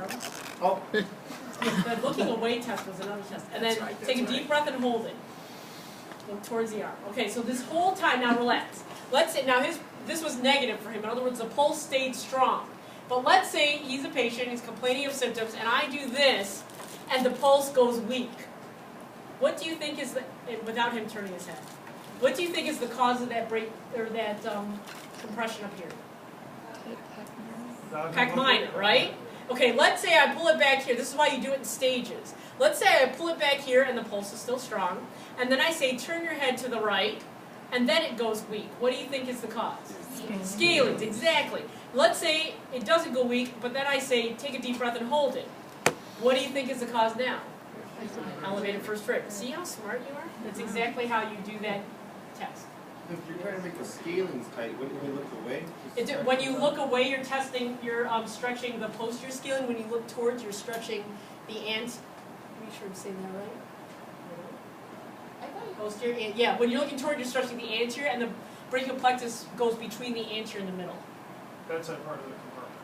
arm. Oh. The looking away test was another test. And then take a deep breath and hold it. Look towards the arm. Okay, so this whole time, now relax. Let's say, now this was negative for him. In other words, the pulse stayed strong. But let's say he's a patient, he's complaining of symptoms, and I do this, and the pulse goes weak. What do you think is the, without him turning his head, what do you think is the cause of that break, or that compression up here? Pec minor, right? Okay, let's say I pull it back here. This is why you do it in stages. Let's say I pull it back here and the pulse is still strong, and then I say turn your head to the right, and then it goes weak. What do you think is the cause? Scalings, exactly. Let's say it doesn't go weak, but then I say take a deep breath and hold it. What do you think is the cause now? Elevated first rib. See how smart you are? That's exactly how you do that test. If you're trying to make the scalings tight, wouldn't you look away? When you look away, you're testing, you're stretching the posterior scaling. When you look towards, you're stretching the ant. Make sure I'm saying that right. Posterior, yeah. When you're looking toward, you're stretching the anterior, and the brachial plexus goes between the anterior and the middle. That's that part of the compartment.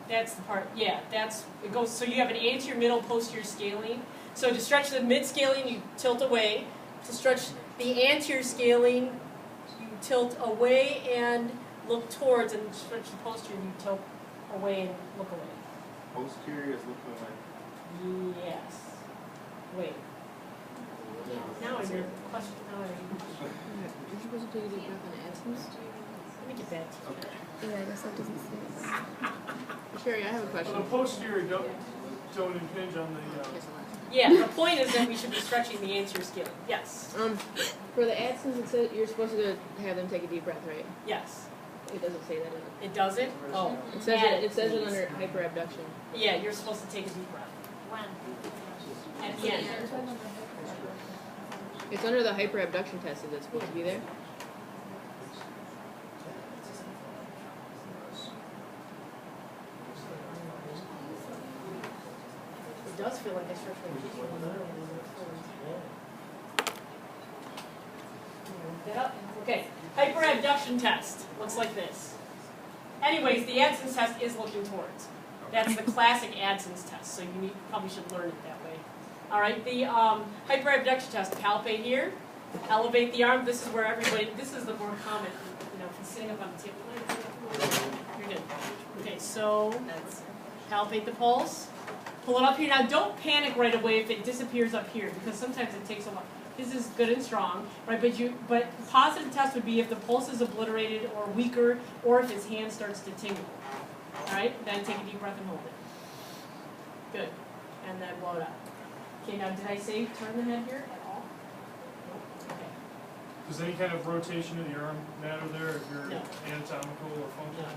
That's the part. Yeah, that's it goes. So you have an anterior, middle, posterior scaling. So to stretch the mid scaling, you tilt away. To stretch the anterior scaling, you tilt away and look towards, and stretch the posterior, you tilt away and look away. Posterior is looking away. Yes. Wait. Now I hear the question. Now I hear. You're supposed to take a deep breath on absence? Let me get back to you. Okay. Yeah, I guess that doesn't say that. Sherry, I have a question. Well, the posterior don't impinge on the. Yeah, the point is that we should be stretching the anterior scaling. Yes. For the absence, it says you're supposed to have them take a deep breath, right? Yes. It doesn't say that in it. It doesn't? Oh. It says Add it says it please. under hyperabduction. Yeah, you're supposed to take a deep breath. When? At the end. It's under the hyperabduction test. Is it supposed to be there? It does feel like I stretch my cheeks when I'm forward. Okay, hyperabduction test looks like this. Anyways, the Adson's test is looking towards. That's the classic Adson's test, so you probably should learn it that way. All right, the hyperabduction test, palpate here, elevate the arm. This is where everybody, this is the more common, you know, if you're sitting up on the table. You're good. Okay, so palpate the pulse. Pull it up here. Now, don't panic right away if it disappears up here, because sometimes it takes a while. This is good and strong, right? But positive test would be if the pulse is obliterated or weaker, or if his hand starts to tingle. All right, then take a deep breath and hold it. Good, and then blow it out. Okay, now did I say turn the head here at all? Nope. Okay. Does any kind of rotation of the arm matter there if you're No. anatomical or functional?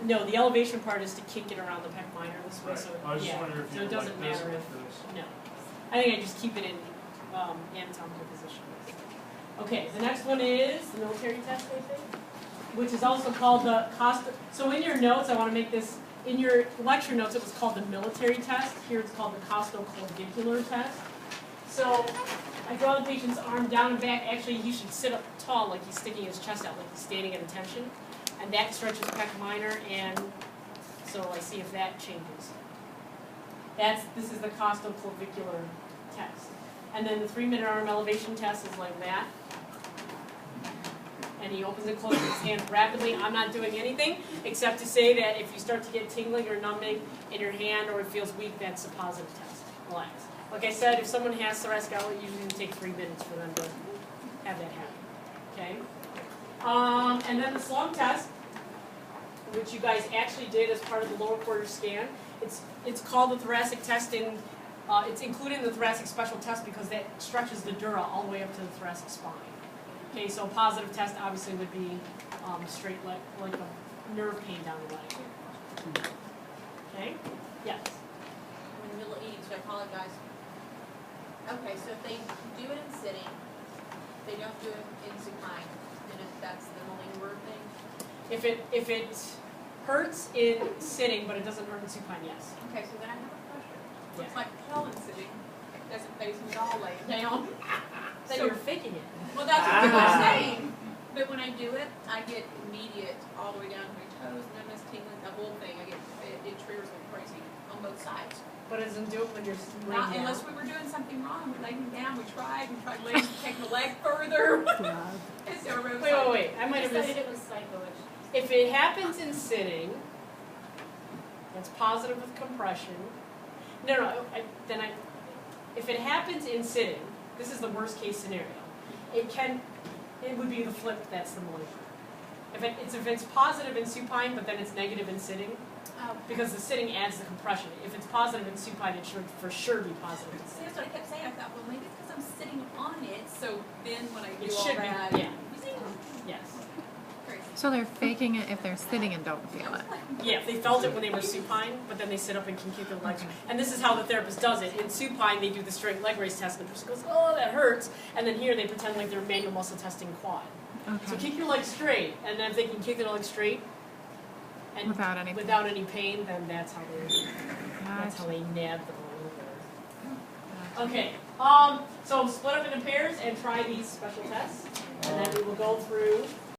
No, the elevation part is to kick it around the pec minor this way, Right. so I was just yeah, wondering if so you it doesn't like this matter or if this. no. I think I just keep it in anatomical position. Okay, the next one is the military test, I think, which is also called the Costa. So in your notes, I want to make this, in your lecture notes, it was called the military test. Here it's called the costoclavicular test. So I draw the patient's arm down and back. Actually, he should sit up tall, like he's sticking his chest out, like he's standing at attention. And that stretches pec minor, and so I see if that changes. This is the costoclavicular test. And then the 3-minute arm elevation test is like that. And he opens and closes his hand rapidly. I'm not doing anything except to say that if you start to get tingling or numbing in your hand or it feels weak, that's a positive test. Relax. Like I said, if someone has thoracic outlet, usually it take 3 minutes for them to have that happen. Okay? And then the slung test, which you guys actually did as part of the lower quarter scan. It's called the thoracic test, and it's included in the thoracic special test because that stretches the dura all the way up to the thoracic spine. Okay, so a positive test obviously would be straight like a nerve pain down the leg. Okay? Yes? I'm in the middle of eating, so I apologize. Okay, so if they do it in sitting, they don't do it in supine, and if that's the only word thing? If it hurts in sitting, but it doesn't hurt in supine, yes. Okay, so then I have a question. Yeah. Looks like hell in sitting, doesn't face me at all laying down. Then So- you're faking it. Well, that's what I'm saying. But when I do it, I get immediate all the way down to my toes, numbness, tingling, the whole thing. I get But it doesn't do it when you're laying Not down. unless we were doing something wrong, we laid him down, we tried laying, taking the leg further. It's everybody was like, Wait, I might have missed. It was psycho issues. If it happens in sitting, that's positive with compression. No, if it happens in sitting, this is the worst case scenario. It would be the flip that's the molecular. If it's positive in supine, but then it's negative in sitting, oh. because the sitting adds the compression. If it's positive in supine, it should for sure be positive in See, sitting. that's what I kept saying, I thought, well, maybe it's because I'm sitting on it, so then when I do It all should be, that. yeah. Yes. Crazy. So they're faking it if they're sitting and don't feel it. Yeah, they felt it when they were supine, but then they sit up and can keep their legs. And this is how the therapist does it. In supine, they do the straight leg raise test, and the person goes, oh, that hurts. And then here, they pretend like they're manual muscle testing quad. So Okay. kick your legs straight, and then if they can kick their legs straight and Without any without any pain, then that's how Gotcha. they nab the bone. Okay, so split up into pairs and try these special tests, and then we will go through